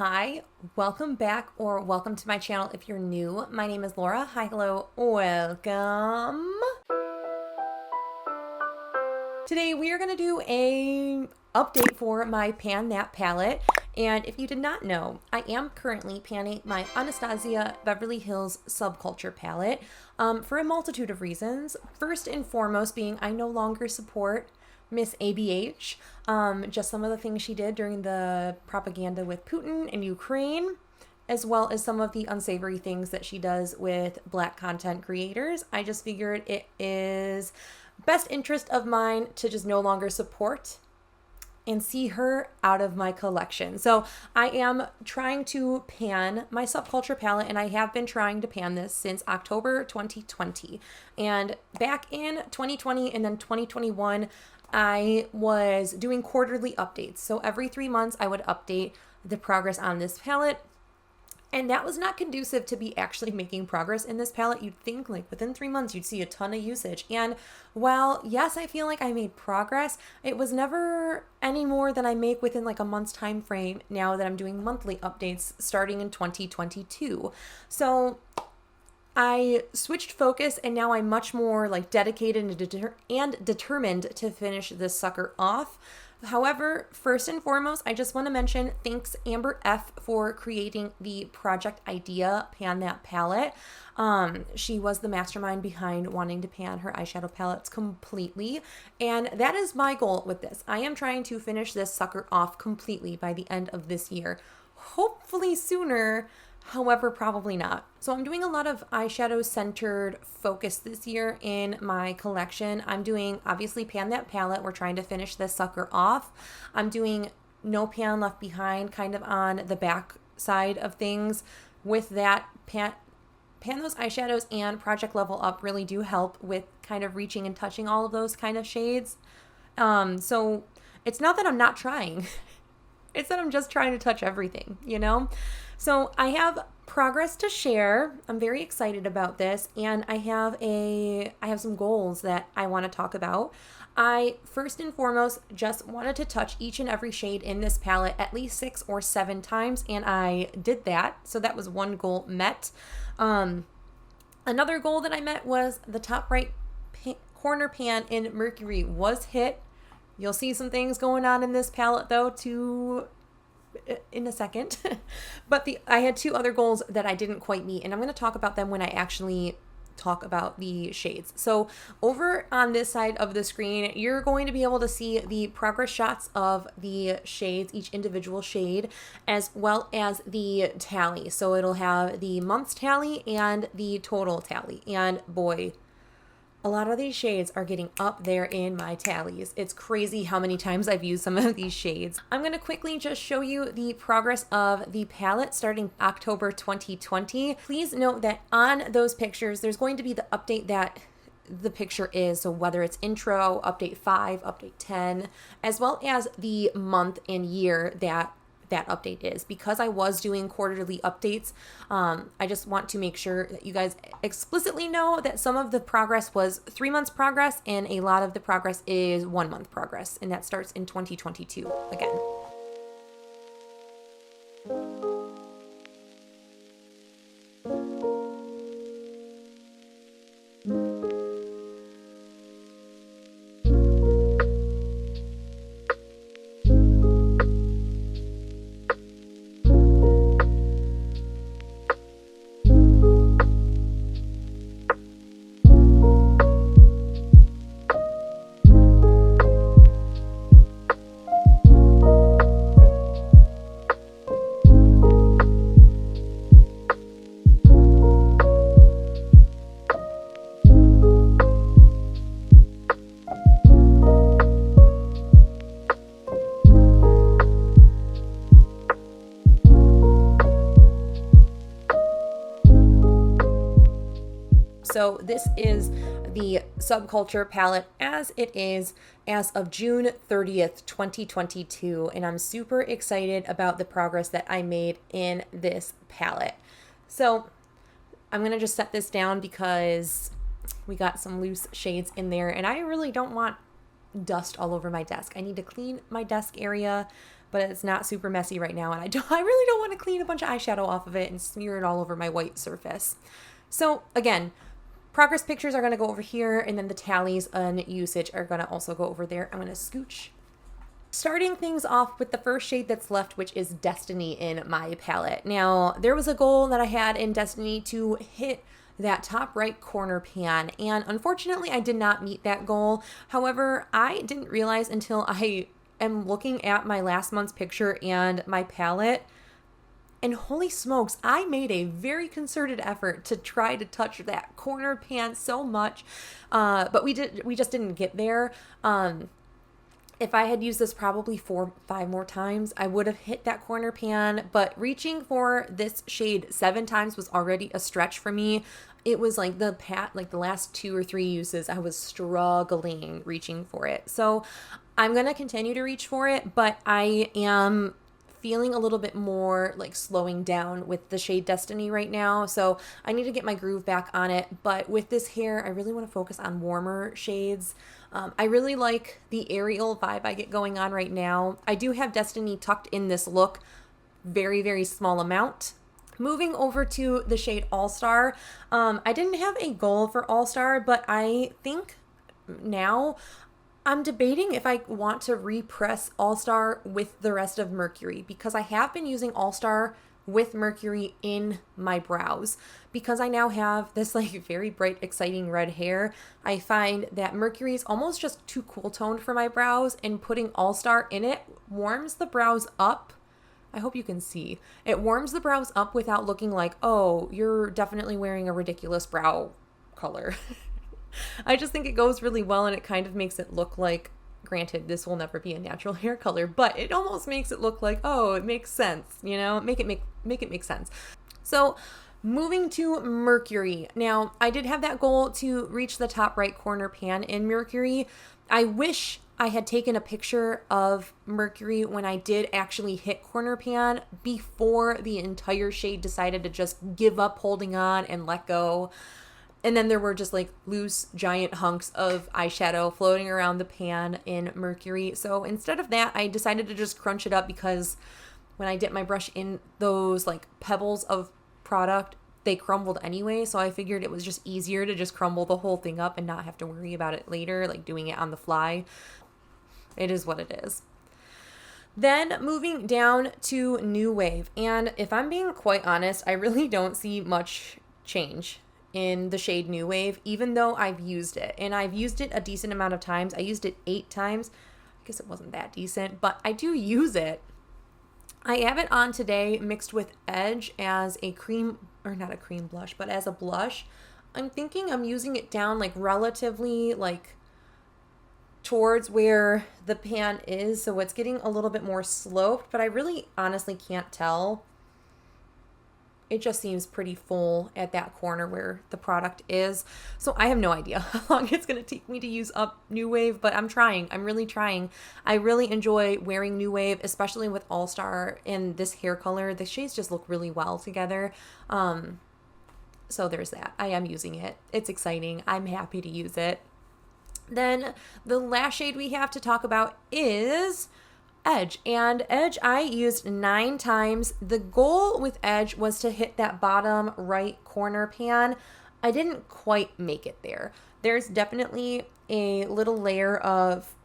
Hi, welcome back or welcome to my channel if you're new. My name is Laura. Hi, hello, welcome. Today we are going to do a update for my Pan That palette. And if you did not know, I am currently panning my Anastasia Beverly Hills Subculture palette for a multitude of reasons. First and foremost being I no longer support Miss ABH, just some of the things she did during the propaganda with Putin and Ukraine, as well as some of the unsavory things that she does with Black content creators. I just figured it is best interest of mine to just no longer support and see her out of my collection. So I am trying to pan my Subculture palette, and I have been trying to pan this since October 2020. And back in 2020 and then 2021, I was doing quarterly updates. So every 3 months I would update the progress on this palette. And that was not conducive to be actually making progress in this palette. You'd think like within 3 months you'd see a ton of usage. And while yes, I feel like I made progress, it was never any more than I make within like a month's time frame now that I'm doing monthly updates starting in 2022. So I switched focus and now I'm much more like dedicated and determined to finish this sucker off. However, first and foremost, I just want to mention thanks Amber F for creating the project idea Pan That palette. She was the mastermind behind wanting to pan her eyeshadow palettes completely. And that is my goal with this. I am trying to finish this sucker off completely by the end of this year. Hopefully sooner. However, probably not. So I'm doing a lot of eyeshadow centered focus this year in my collection. I'm doing obviously Pan That palette. We're trying to finish this sucker off. I'm doing No Pan Left Behind kind of on the back side of things. With that, pan those eyeshadows and Project Level Up really do help with kind of reaching and touching all of those kind of shades. So it's not that I'm not trying. It's that I'm just trying to touch everything, you know? So I have progress to share. I'm very excited about this, and I have some goals that I want to talk about. I first and foremost just wanted to touch each and every shade in this palette at least 6 or 7 times, and I did that. So that was one goal met. Another goal that I met was the top right corner pan in Mercury was hit. You'll see some things going on in this palette though in a second. But I had 2 other goals that I didn't quite meet, and I'm going to talk about them when I actually talk about the shades. So over on this side of the screen, you're going to be able to see the progress shots of the shades, each individual shade, as well as the tally. So it'll have the months tally and the total tally. And boy, a lot of these shades are getting up there in my tallies. It's crazy how many times I've used some of these shades. I'm going to quickly just show you the progress of the palette starting October 2020. Please note that on those pictures, there's going to be the update that the picture is. So whether it's intro, update 5, update 10, as well as the month and year that update is. Because I was doing quarterly updates, I just want to make sure that you guys explicitly know that some of the progress was 3 months progress and a lot of the progress is 1 month progress, and that starts in 2022 again. So this is the Subculture palette as it is as of June 30th, 2022. And I'm super excited about the progress that I made in this palette. So I'm going to just set this down because we got some loose shades in there and I really don't want dust all over my desk. I need to clean my desk area but it's not super messy right now, and I really don't want to clean a bunch of eyeshadow off of it and smear it all over my white surface. So again, progress pictures are going to go over here, and then the tallies and usage are going to also go over there. I'm going to scooch. Starting things off with the first shade that's left, which is Destiny in my palette. Now, there was a goal that I had in Destiny to hit that top right corner pan, and unfortunately I did not meet that goal. However, I didn't realize until I am looking at my last month's picture and my palette, and holy smokes, I made a very concerted effort to try to touch that corner pan so much, but we just didn't get there. If I had used this probably 4-5 more times, I would have hit that corner pan, but reaching for this shade 7 times was already a stretch for me. It was like the last 2 or 3 uses, I was struggling reaching for it. So I'm going to continue to reach for it, but I am feeling a little bit more like slowing down with the shade Destiny right now. So I need to get my groove back on it. But with this hair, I really want to focus on warmer shades. I really like the aerial vibe I get going on right now. I do have Destiny tucked in this look, very, very small amount. Moving over to the shade All Star. I didn't have a goal for All Star, but I think now I'm debating if I want to repress All Star with the rest of Mercury, because I have been using All Star with Mercury in my brows. Because I now have this like very bright, exciting red hair, I find that Mercury is almost just too cool toned for my brows, and putting All Star in it warms the brows up. I hope you can see. It warms the brows up without looking like, oh, you're definitely wearing a ridiculous brow color. I just think it goes really well, and it kind of makes it look like, granted, this will never be a natural hair color, but it almost makes it look like, oh, it makes sense, you know, make it make sense. So moving to Mercury. Now, I did have that goal to reach the top right corner pan in Mercury. I wish I had taken a picture of Mercury when I did actually hit corner pan before the entire shade decided to just give up holding on and let go. And then there were just like loose giant hunks of eyeshadow floating around the pan in Mercury. So instead of that, I decided to just crunch it up, because when I dip my brush in those like pebbles of product, they crumbled anyway. So I figured it was just easier to just crumble the whole thing up and not have to worry about it later, like doing it on the fly. It is what it is. Then moving down to New Wave. And if I'm being quite honest, I really don't see much change in the shade New Wave, even though I've used it. And I've used it a decent amount of times. I used it 8 times. I guess it wasn't that decent, but I do use it. I have it on today mixed with Edge as a cream, or not a cream blush, but as a blush. I'm thinking I'm using it down like relatively like towards where the pan is, so it's getting a little bit more sloped, but I really honestly can't tell. It just seems pretty full at that corner where the product is. So I have no idea how long it's going to take me to use up New Wave, but I'm trying. I'm really trying. I really enjoy wearing New Wave, especially with All Star in this hair color. The shades just look really well together. So there's that. I am using it. It's exciting. I'm happy to use it. Then the last shade we have to talk about is Edge. And Edge I used 9 times. The goal with Edge was to hit that bottom right corner pan. I didn't quite make it there. There's definitely a little layer of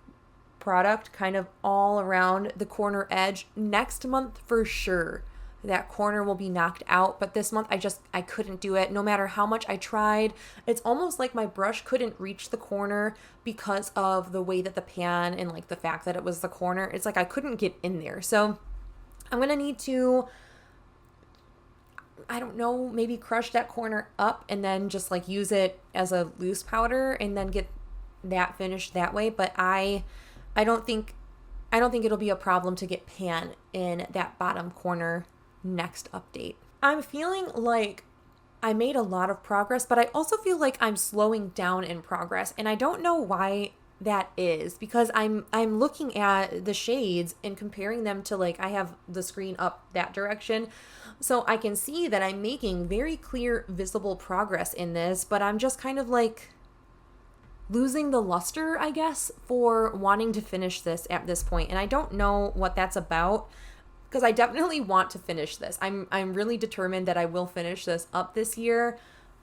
product kind of all around the corner edge. Next month for sure that corner will be knocked out, but this month I couldn't do it. No matter how much I tried, it's almost like my brush couldn't reach the corner because of the way that the pan and like the fact that it was the corner. It's like I couldn't get in there. So I'm gonna need to, I don't know, maybe crush that corner up and then just like use it as a loose powder and then get that finished that way. But I don't think it'll be a problem to get pan in that bottom corner next update. I'm feeling like I made a lot of progress, but I also feel like I'm slowing down in progress, and I don't know why that is, because I'm looking at the shades and comparing them to, like, I have the screen up that direction, so I can see that I'm making very clear visible progress in this, but I'm just kind of like losing the luster, I guess, for wanting to finish this at this point. And I don't know what that's about, because I definitely want to finish this. I'm really determined that I will finish this up this year,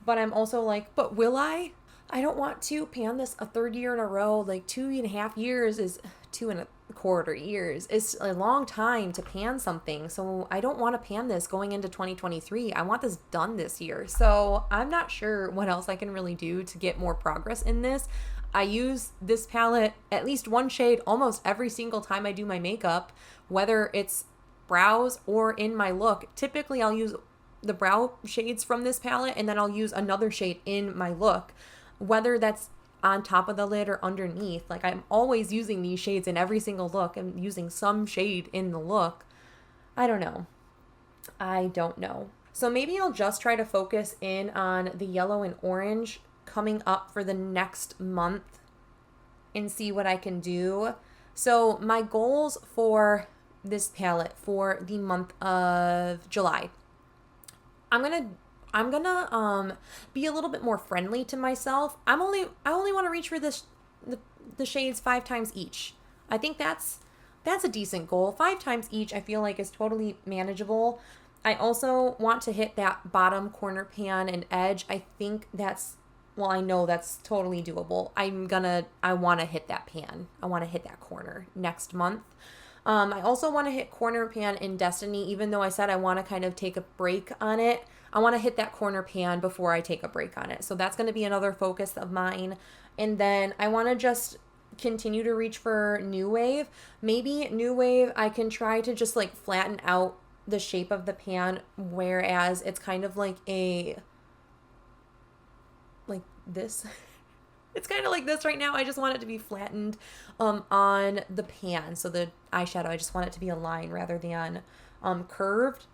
but I'm also like, but will I? I don't want to pan this a third year in a row. Like 2.5 years is 2.25 years. It's a long time to pan something. So I don't want to pan this going into 2023. I want this done this year. So I'm not sure what else I can really do to get more progress in this. I use this palette, at least one shade, almost every single time I do my makeup, whether it's brows or in my look. Typically I'll use the brow shades from this palette, and then I'll use another shade in my look, whether that's on top of the lid or underneath. Like, I'm always using these shades in every single look. I'm using some shade in the look. I don't know. So maybe I'll just try to focus in on the yellow and orange coming up for the next month and see what I can do. So my goals for this palette for the month of July, I'm gonna be a little bit more friendly to myself. I only want to reach for the shades 5 times each. I think that's a decent goal. 5 times each I feel like is totally manageable. I also want to hit that bottom corner pan and edge. I think I know that's totally doable. I want to hit that pan. I want to hit that corner next month. I also want to hit corner pan in Destiny, even though I said I want to kind of take a break on it. I want to hit that corner pan before I take a break on it. So that's going to be another focus of mine. And then I want to just continue to reach for New Wave. Maybe New Wave, I can try to just like flatten out the shape of the pan, whereas it's kind of like this. It's kind of like this right now. I just want it to be flattened on the pan. So the eyeshadow, I just want it to be a line rather than curved.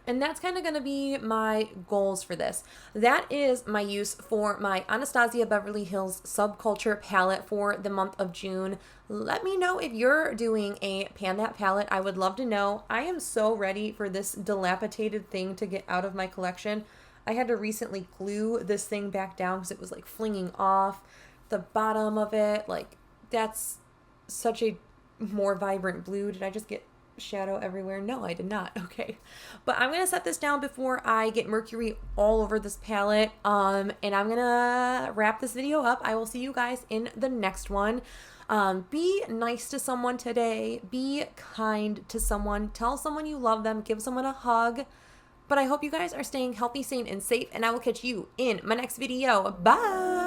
And that's kind of going to be my goals for this. That is my use for my Anastasia Beverly Hills Subculture palette for the month of June. Let me know if you're doing a Pan That palette. I would love to know. I am so ready for this dilapidated thing to get out of my collection. I had to recently glue this thing back down because it was like flinging off the bottom of it. Like, that's such a more vibrant blue. Did I just get shadow everywhere? No, I did not. Okay. But I'm going to set this down before I get Mercury all over this palette. And I'm going to wrap this video up. I will see you guys in the next one. Be nice to someone today. Be kind to someone. Tell someone you love them. Give someone a hug. But I hope you guys are staying healthy, sane, and safe, and I will catch you in my next video. Bye!